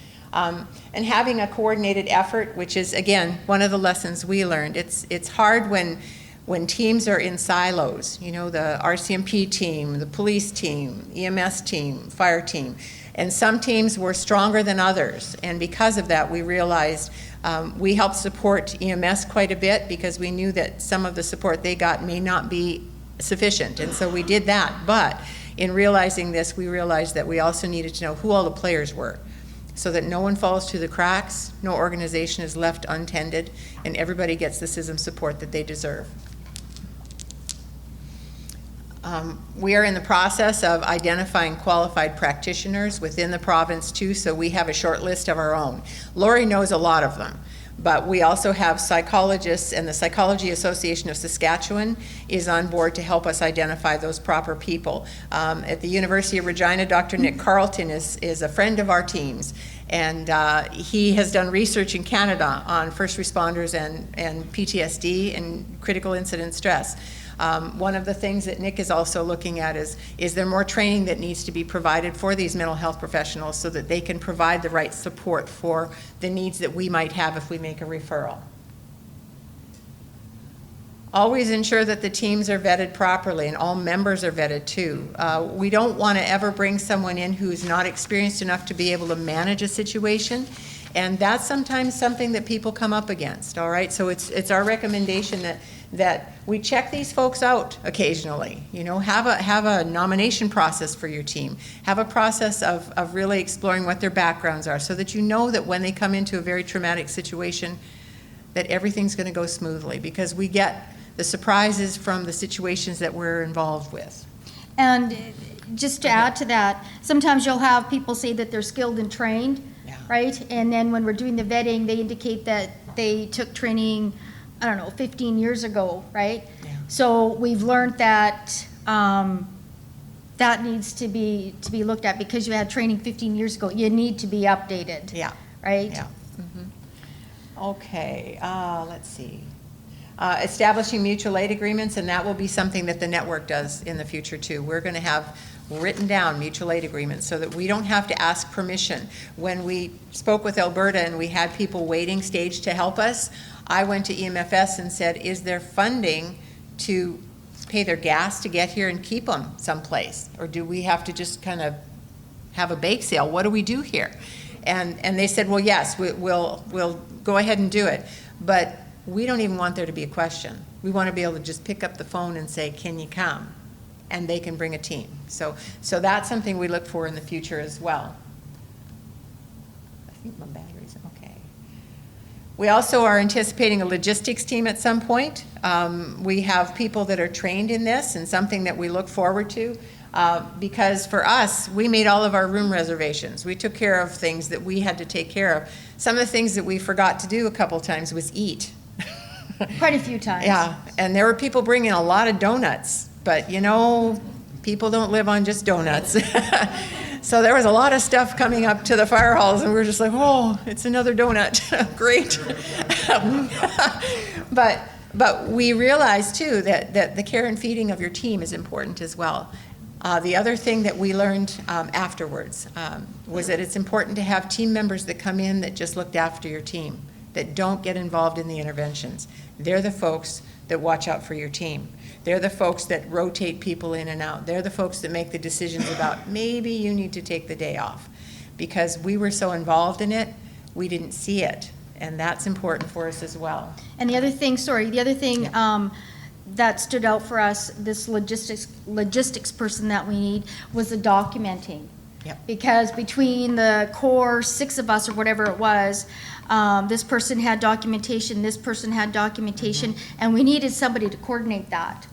And having a coordinated effort, which is, again, one of the lessons we learned. It's hard when teams are in silos, the RCMP team, the police team, EMS team, fire team. And some teams were stronger than others. And because of that, we realized we helped support EMS quite a bit, because we knew that some of the support they got may not be sufficient. And so we did that. But in realizing this, we realized that we also needed to know who all the players were, so that no one falls through the cracks, no organization is left untended, and everybody gets the CISM support that they deserve. We are in the process of identifying qualified practitioners within the province too, so we have a short list of our own. Lorry knows a lot of them, but we also have psychologists, and the Psychology Association of Saskatchewan is on board to help us identify those proper people. At the University of Regina, Dr. Nick Carlton is a friend of our teams, and he has done research in Canada on first responders and PTSD and critical incident stress. One of the things that Nick is also looking at is there more training that needs to be provided for these mental health professionals so that they can provide the right support for the needs that we might have if we make a referral. Always ensure that the teams are vetted properly and all members are vetted too. We don't want to ever bring someone in who's not experienced enough to be able to manage a situation. And that's sometimes something that people come up against, all right? So it's our recommendation that we check these folks out occasionally. Have a nomination process for your team. Have a process of really exploring what their backgrounds are, so that you know that when they come into a very traumatic situation, that everything's going to go smoothly, because we get the surprises from the situations that we're involved with. And just to add to that, sometimes you'll have people say that they're skilled and trained, Yeah. right? And then when we're doing the vetting, they indicate that they took training, I don't know, 15 years ago, right? Yeah. So we've learned that that needs to be looked at, because you had training 15 years ago. You need to be updated. Yeah. Right? Yeah. Okay, let's see. Establishing mutual aid agreements, and that will be something that the network does in the future too. We're going to have written down mutual aid agreements so that we don't have to ask permission. When we spoke with Alberta and we had people waiting stage to help us, I went to EMFS and said, is there funding to pay their gas to get here and keep them someplace? Or do we have to just kind of have a bake sale? What do we do here? And they said, well, yes, we'll go ahead and do it. But we don't even want there to be a question. We want to be able to just pick up the phone and say, can you come? And they can bring a team. So that's something we look for in the future as well. I think my battery's okay. We also are anticipating a logistics team at some point. We have people that are trained in this, and something that we look forward to. Because for us, we made all of our room reservations. We took care of things that we had to take care of. Some of the things that we forgot to do a couple times was eat. Quite a few times. Yeah, and there were people bringing a lot of donuts, but you know, people don't live on just donuts. So there was a lot of stuff coming up to the fire halls, and we were just like, oh, it's another donut. Great. But we realized too that the care and feeding of your team is important as well. The other thing that we learned afterwards was that it's important to have team members that come in that just looked after your team, that don't get involved in the interventions. They're the folks that watch out for your team. They're the folks that rotate people in and out. They're the folks that make the decisions about maybe you need to take the day off. Because we were so involved in it, we didn't see it. And that's important for us as well. And the other thing that stood out for us, this logistics person that we need, was the documenting. Yep. Because between the core 6 of us or whatever it was, this person had documentation, this person had documentation, and we needed somebody to coordinate that.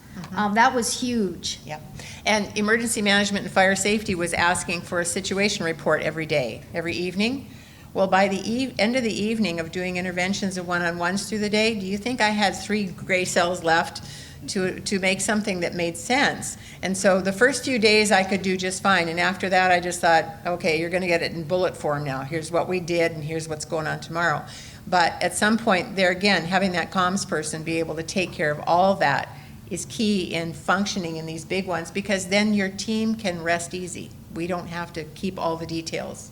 That was huge. Yep. And emergency management and fire safety was asking for a situation report every day, every evening. Well, by the end of the evening of doing interventions and one-on-ones through the day, do you think I had 3 gray cells left to make something that made sense? And so the first few days I could do just fine, and after that I just thought, okay, you're going to get it in bullet form now. Here's what we did, and here's what's going on tomorrow. But at some point there again, having that comms person be able to take care of all that is key in functioning in these big ones, because then your team can rest easy. We don't have to keep all the details.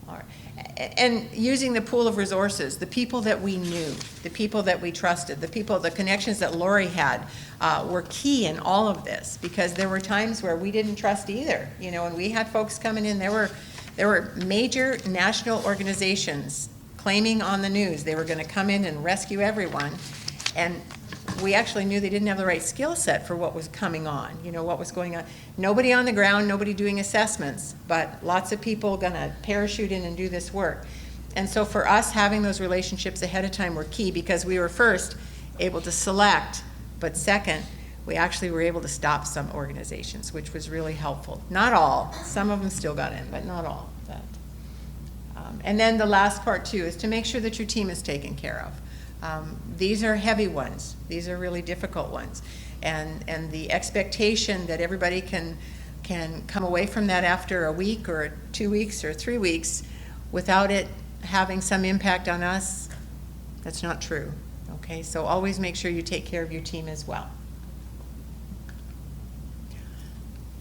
All right. And using the pool of resources, the people that we knew, the people that we trusted, the connections that Lorry had were key in all of this, because there were times where we didn't trust either. You know, and we had folks coming in, there were major national organizations claiming on the news they were going to come in and rescue everyone, and we actually knew they didn't have the right skill set for what was coming on, you know, what was going on. Nobody on the ground, nobody doing assessments, but lots of people gonna parachute in and do this work. And so for us, having those relationships ahead of time were key, because we were first able to select, but second, we actually were able to stop some organizations, which was really helpful. Not all, some of them still got in, but not all. And then the last part too is to make sure that your team is taken care of. These are heavy ones. These are really difficult ones. And the expectation that everybody can come away from that after a week or 2 weeks or 3 weeks without it having some impact on us, that's not true. Okay, so always make sure you take care of your team as well.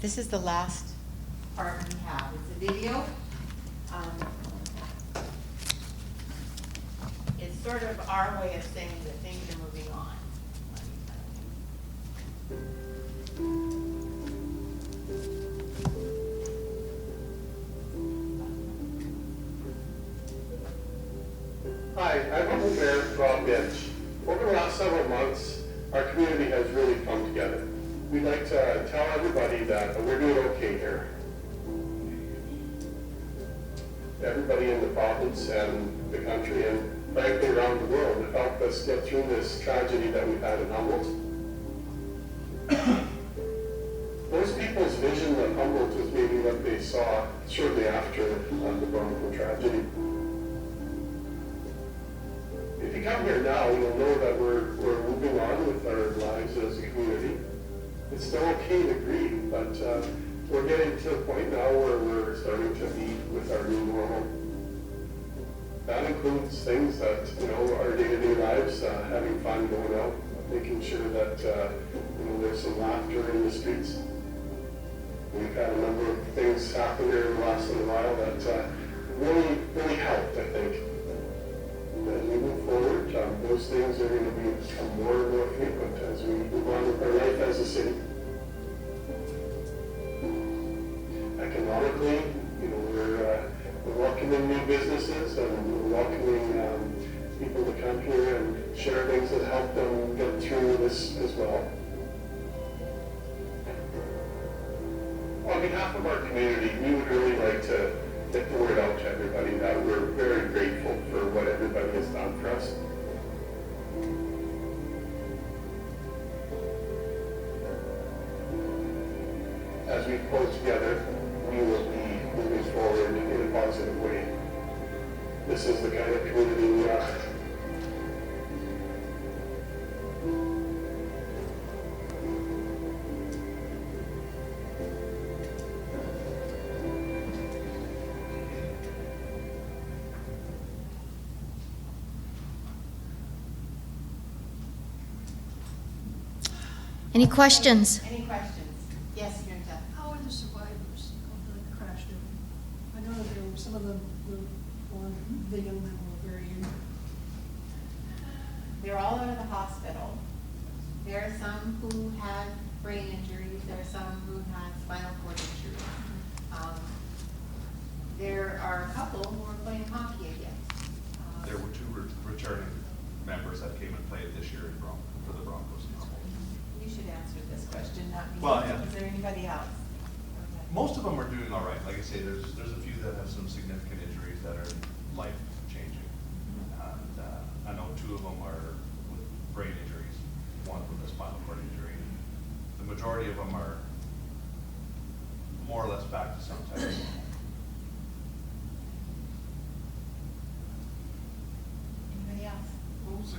This is the last part we have. It's a video. It's sort of our way of saying that things are moving on. Hi, I'm the Mayor, Rob Bench. Over the last several months, our community has really come together. We'd like to tell everybody that we're doing okay here. Everybody in the province and the country and frankly around the world have helped us get through this tragedy that we've had in Humboldt. Most they saw shortly after the Bronco tragedy. If you come here now, you'll know that we're moving on with our lives as a community. It's still okay to grieve, but we're getting to the point now where we're starting to meet with our new normal. That includes things that, our day-to-day lives, having fun going out, making sure that, there's some laughter in the streets. We've had a number of things happen here in the last little while that really helped, I think. As we move forward, those things are going to become more and more frequent as we move on with our life as a city. Economically, we're welcoming new businesses and we're welcoming people to come here and share things that help them get through this as well. On behalf of our community, we would really like to get the word out to everybody that we're very grateful for what everybody has done for us. As we close together, we will be moving forward in a positive way. This is the kind of community we are. Any questions? Any questions? Yes, Myrta? How are the survivors of the crash doing? I know that there were some of them who were the young men were very young. They're all out of the hospital. There are some who had brain injuries. There are some who had spinal cord injuries. There are a couple who are playing hockey again. There were two returning members that came and played this year for the Broncos in Humboldt. You should answer this question, not me. Well, yeah. Is there anybody else? Okay. Most of them are doing all right. Like I say, there's a few that have some significant injuries that are life-changing. And I know two of them are with brain injuries, one with a spinal cord injury. The majority of them are more or less back to some type of normal. Anybody else? What was the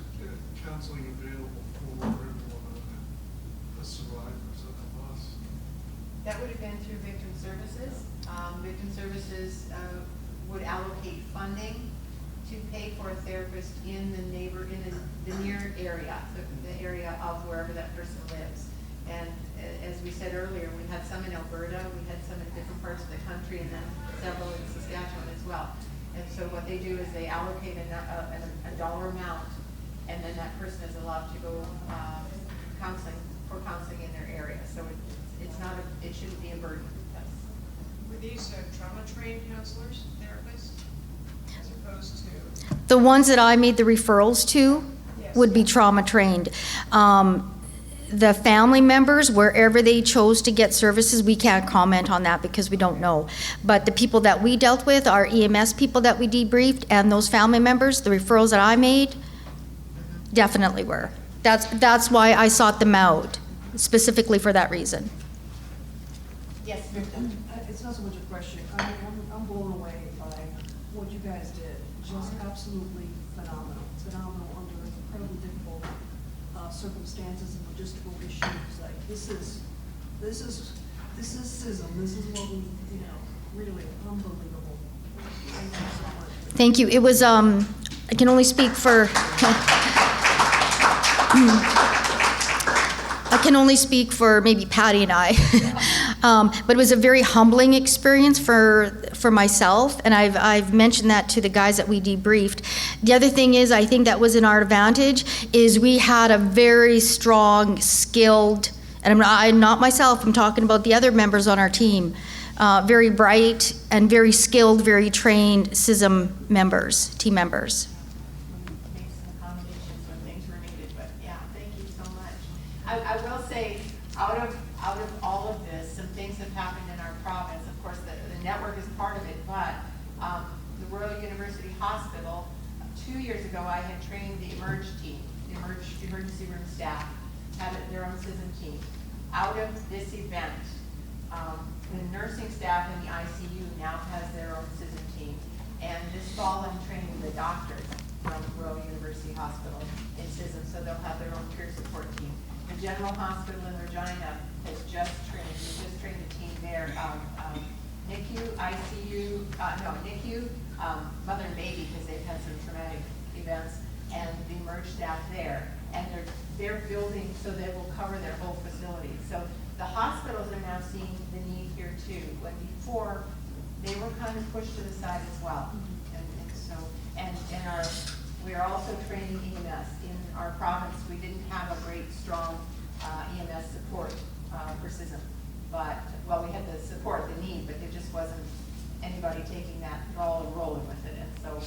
counseling available for everyone, the survivors of the bus? That would have been through Victim Services. Victim Services would allocate funding to pay for a therapist in the near area, the area of wherever that person lives. And as we said earlier, we had some in Alberta, we had some in different parts of the country, and then several in Saskatchewan as well. And so what they do is they allocate a dollar amount, and then that person is allowed to go counseling in their area. So it shouldn't be a burden. Were these trauma-trained counselors, therapists, as opposed to? The ones that I made the referrals to Yes. would be trauma-trained. The family members, wherever they chose to get services, we can't comment on that because we don't know. But the people that we dealt with, our EMS people that we debriefed, and those family members, the referrals that I made, definitely were. That's why I sought them out, specifically for that reason. Yes, Myrta? It's not so much a question. I'm blown away by what you guys did. Just absolutely phenomenal. It's phenomenal under incredibly difficult circumstances and logistical issues. Like this is CISM. This is what we, really unbelievable. Thank you so much. Thank you. It was, I can only speak for, I can only speak for maybe Patty and I. But it was a very humbling experience for myself, and I've mentioned that to the guys that we debriefed. The other thing is, I think that was in our advantage, is we had a very strong, skilled, and I'm not myself, I'm talking about the other members on our team, very bright and very skilled, very trained CISM members, team members. Make some accommodations when things were needed, but yeah, thank you so much. I will say, out of all of this, some things have happened in our province. Of course, the network is part of it, but the Royal University Hospital, 2 years ago, I had trained the emerge team, the emergency room staff, had their own CISM team. Out of this event, The nursing staff in the ICU now has their own CISM team. And this fall, I'm training the doctors from Royal University Hospital in CISM, so they'll have their own peer support team. The General Hospital in Regina has just trained, we just trained a team there, NICU, ICU, NICU, mother and baby, because they've had some traumatic events, and the emerge staff there. And they're building so they will cover their whole facility. So the hospitals are now seeing the need here too, when before, they were kind of pushed to the side as well. And so, we are also training EMS. In our province, we didn't have a great, strong EMS support for CISM. But, well, we had the support, the need, but there just wasn't anybody taking that role and rolling with it. And so